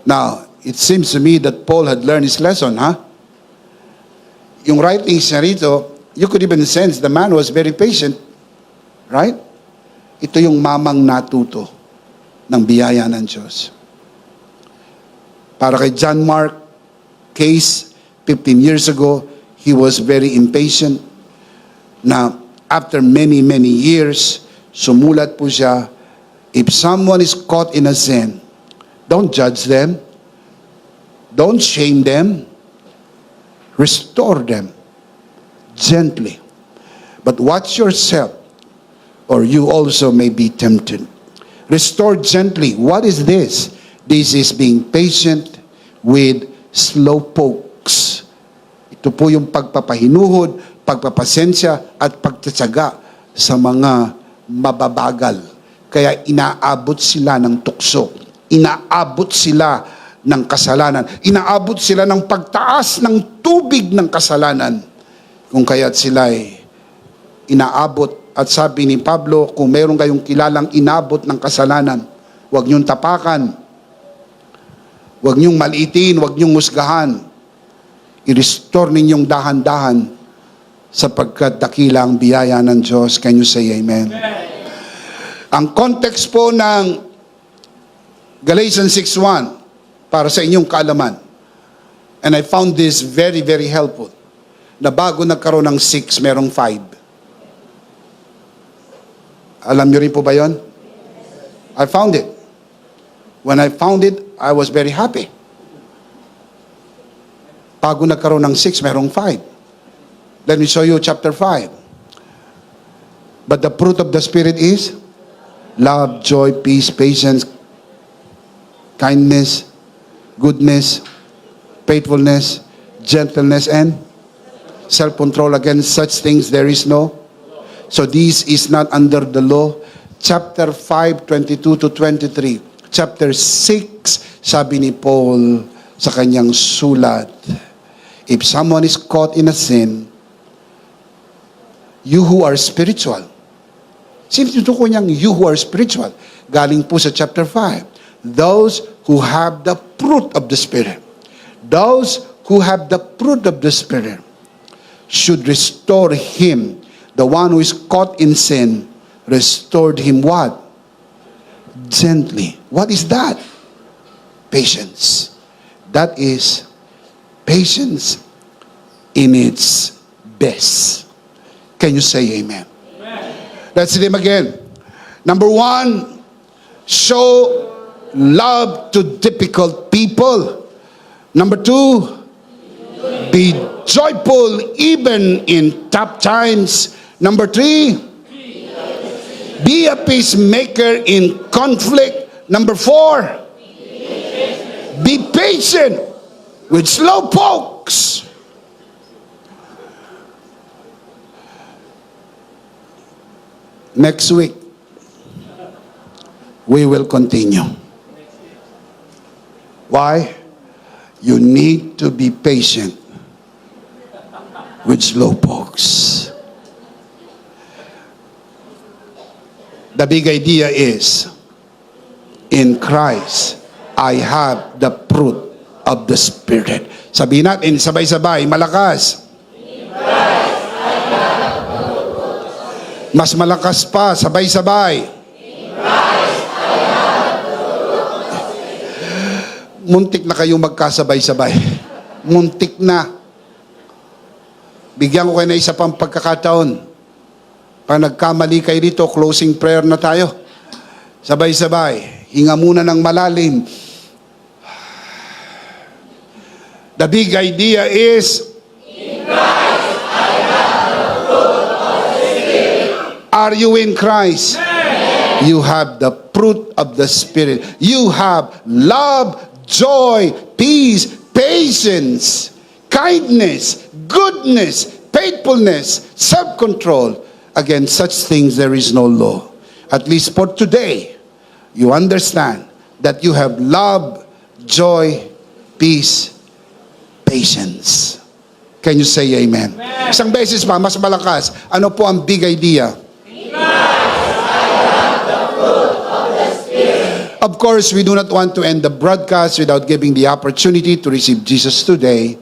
Now, it seems to me that Paul had learned his lesson, huh? Yung writings niya rito, you could even sense the man was very patient. Right? Ito yung mamang natuto ng biyaya ng Diyos. Para kay John Mark case, 15 years ago, he was very impatient. Na after many, many years, sumulat po siya If someone is caught in a sin, don't judge them. Don't shame them. Restore them gently. But watch yourself, or you also may be tempted. Restore gently. What is this? This is being patient with slowpokes. Ito po yung pagpapahinuhod, pagpapasensya, at pagtatsaga sa mga mababagal. Kaya inaabot sila ng tukso. Inaabot sila ng kasalanan. Inaabot sila ng pagtaas ng tubig ng kasalanan. Kung kaya't sila ay inaabot. At sabi ni Pablo, kung meron kayong kilalang inabot ng kasalanan, huwag niyong tapakan. Huwag niyong maliitin, huwag niyong musgahan. I-restore ninyong dahan-dahan sapagkat dakila ang biyaya ng Diyos. Can you say amen? Ang context po ng Galatians 6:1 para sa inyong kaalaman. And I found this very, very helpful. Na bago nagkaroon ng 6, merong 5. Alam niyo rin po ba yun? I found it. When I found it, I was very happy. Bago nagkaroon ng 6, merong 5. Let me show you chapter 5. But the fruit of the Spirit is love, joy, peace, patience, kindness, goodness, faithfulness, gentleness, and self-control. Against such things there is no. So this is not under the law. Chapter 5, 22 to 23. Chapter 6, sabi ni Paul sa kanyang sulat, if someone is caught in a sin, you who are spiritual. Sinutuko niyang you who are spiritual. Galing po sa chapter 5. Those who have the fruit of the Spirit. Those who have the fruit of the Spirit should restore him. The one who is caught in sin, restored him what? Gently. What is that? Patience. That is patience in its best. Can you say amen? Let's see them again. Number 1, show love to difficult people. Number 2, be joyful even in tough times. Number 3, be a peacemaker in conflict. Number 4, be patient with slow pokes. Next week, we will continue. Why? You need to be patient with slow pokes. The big idea is, in Christ, I have the fruit of the Spirit. Sabihin natin, sabay-sabay, malakas. Mas malakas pa, sabay-sabay. Muntik na kayong magkasabay-sabay. Muntik na. Bigyan ko kayo na isa pang pagkakataon. Pag nagkamali kayo dito, closing prayer na tayo. Sabay-sabay. Hinga muna ng malalim. The big idea is, are you in Christ? You have the fruit of the Spirit. You have love, joy, peace, patience, kindness, goodness, faithfulness, self-control. Against such things there is no law. At least for today, you understand that you have love, joy, peace, patience. Can you say amen? Isang beses pa, mas malakas. Ano po ang big idea? Of course, we do not want to end the broadcast without giving the opportunity to receive Jesus today.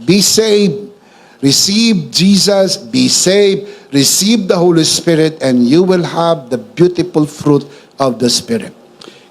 Be saved. Receive Jesus. Be saved. Receive the Holy Spirit and you will have the beautiful fruit of the Spirit.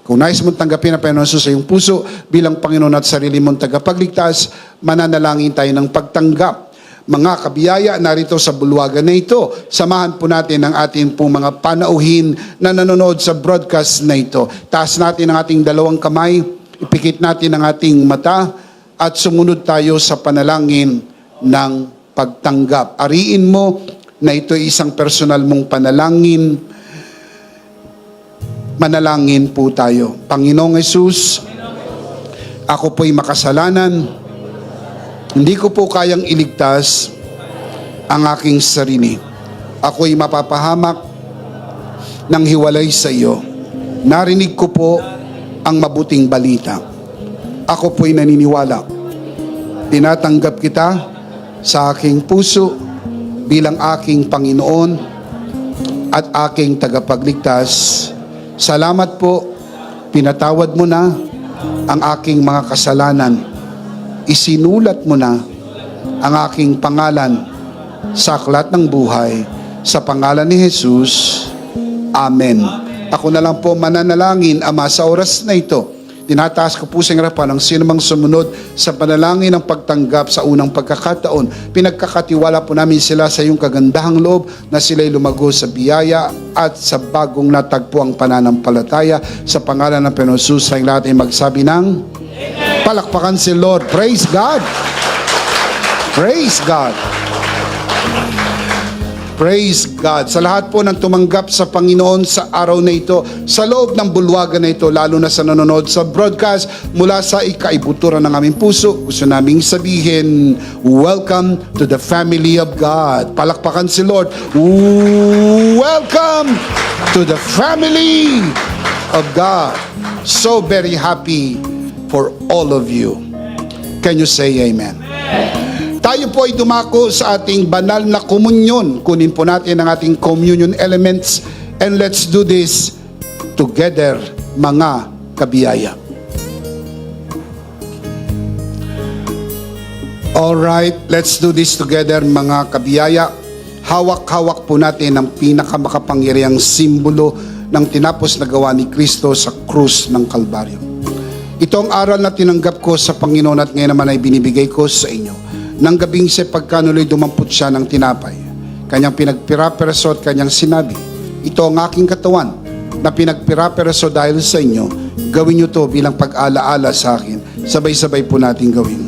Kung nais mong tanggapin ang Panginoon Jesus sa iyong puso bilang Panginoon at sarili mong tagapagligtas, mananalangin tayo ng pagtanggap. Mga kabiyaya, narito sa bulwagan na ito, samahan po natin ang ating pong mga panauhin na nanonood sa broadcast na ito. Taas natin ang ating dalawang kamay, ipikit natin ang ating mata, at sumunod tayo sa panalangin ng pagtanggap. Ariin mo na ito ay isang personal mong panalangin. Manalangin po tayo. Panginoong Hesus, ako po'y makasalanan. Hindi ko po kayang iligtas ang aking sarili. Ako'y mapapahamak ng hiwalay sa iyo. Narinig ko po ang mabuting balita. Ako po'y naniniwala. Tinatanggap kita sa aking puso bilang aking Panginoon at aking tagapagligtas. Salamat po, pinatawad mo na ang aking mga kasalanan. Isinulat mo na ang aking pangalan sa aklat ng buhay. Sa pangalan ni Jesus, Amen. Ako na lang po mananalangin, Ama, sa oras na ito. Tinataas ko po sa harapan ang sinumang sumunod sa panalangin ng pagtanggap sa unang pagkakataon. Pinagkakatiwala po namin sila sa iyong kagandahang loob na sila'y lumago sa biyaya at sa bagong natagpuang pananampalataya. Sa pangalan ng Panginoon Jesus, sa lahat ay magsabi ng palakpakan si Lord. Praise God! Praise God! Praise God. Sa lahat po ng tumanggap sa Panginoon sa araw na ito, sa loob ng bulwagan na ito, lalo na sa nanonood sa broadcast, mula sa ikaibuturan ng aming puso, gusto naming sabihin, welcome to the family of God. Palakpakan si Lord. Welcome to the family of God. So very happy for all of you. Can you say amen? Tayo po ay dumako sa ating banal na komunyon. Kunin po natin ang ating communion elements and let's do this together, mga kabiyaya. Alright, let's do this together, mga kabiyaya. Hawak-hawak po natin ang pinakamakapangyarihang simbolo ng tinapos na gawa ni Kristo sa krus ng Kalbaryo. Ito ang aral na tinanggap ko sa Panginoon at ngayon naman ay binibigay ko sa inyo. Nang gabing siya pagkanuloy dumampot siya ng tinapay, kanyang pinagpira-piraso at kanyang sinabi, ito ang aking katawan na pinagpira-piraso dahil sa inyo, gawin niyo to bilang pag-alaala sa akin. Sabay-sabay po natin gawin.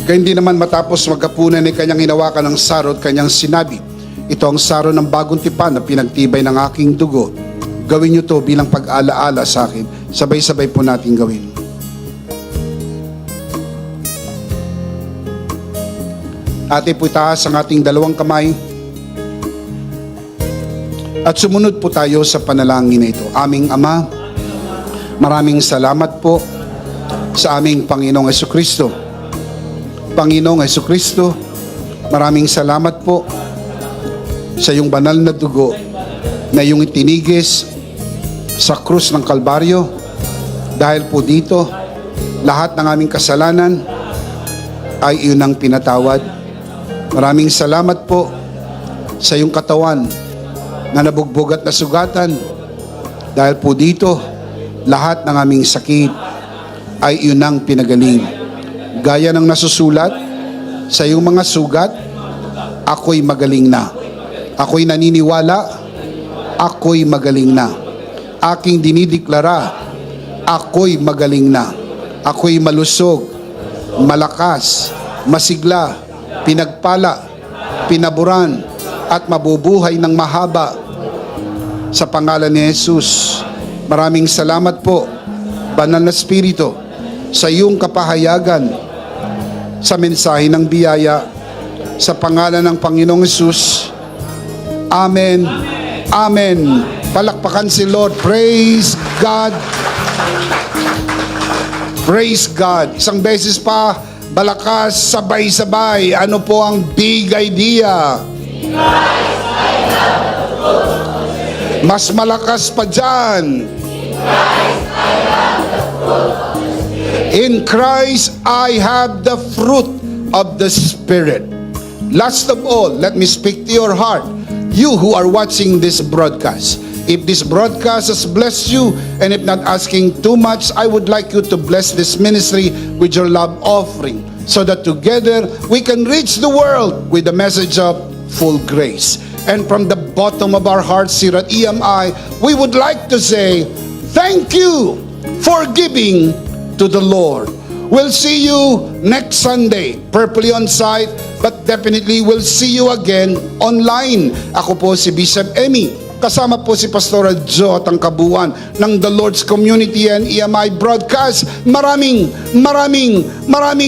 Kaya hindi naman matapos magkapunan ay kanyang hinawakan ng sarod, kanyang sinabi, ito ang saro ng bagong tipan na pinagtibay ng aking dugo. Gawin niyo to bilang pag-alaala sa akin. Sabay-sabay po natin gawin. Ate po itaas ang ating dalawang kamay. At sumunod po tayo sa panalangin na ito. Aming Ama, maraming salamat po sa aming Panginoong Hesukristo. Panginoong Hesukristo, maraming salamat po sa iyong banal na dugo na iyong itinigis sa krus ng Kalbaryo. Dahil po dito, lahat ng aming kasalanan ay iyon ang pinatawad. Maraming salamat po sa iyong katawan na nabugbog at nasugatan. Dahil po dito, lahat ng aming sakit ay iyon ang pinagaling. Gaya ng nasusulat sa iyong mga sugat, ako'y magaling na. Ako'y naniniwala, ako'y magaling na. Aking dinideklara, ako'y magaling na. Ako'y malusog, malakas, masigla, pinagpala, pinaburan, at mabubuhay ng mahaba sa pangalan ni Jesus. Maraming salamat po, Banal na Espiritu, sa iyong kapahayagan sa mensahe ng biyaya sa pangalan ng Panginoong Jesus. Amen. Amen. Palakpakan si Lord. Praise God. Praise God. Isang beses pa, balakas, sabay-sabay. Ano po ang big idea? Mas malakas pa dyan. In Christ, I have the fruit of the Spirit. Last of all, let me speak to your heart. you who are watching this broadcast. If this broadcast has blessed you, and if not asking too much, I would like you to bless this ministry with your love offering, so that together we can reach the world with the message of full grace. And from the bottom of our hearts here at EMI, we would like to say, thank you for giving to the Lord. We'll see you next Sunday, purposely on site, but definitely we'll see you again online. Ako po si Bishop Emmy. Kasama po si Pastoral Joe at ang kabuuan ng The Lord's Community and EMI Broadcast. Maraming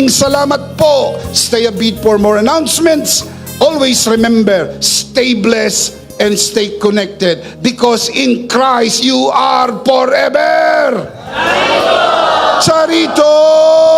salamat po. Stay a beat for more announcements. Always remember, stay blessed and stay connected, because in Christ you are forever. Charito!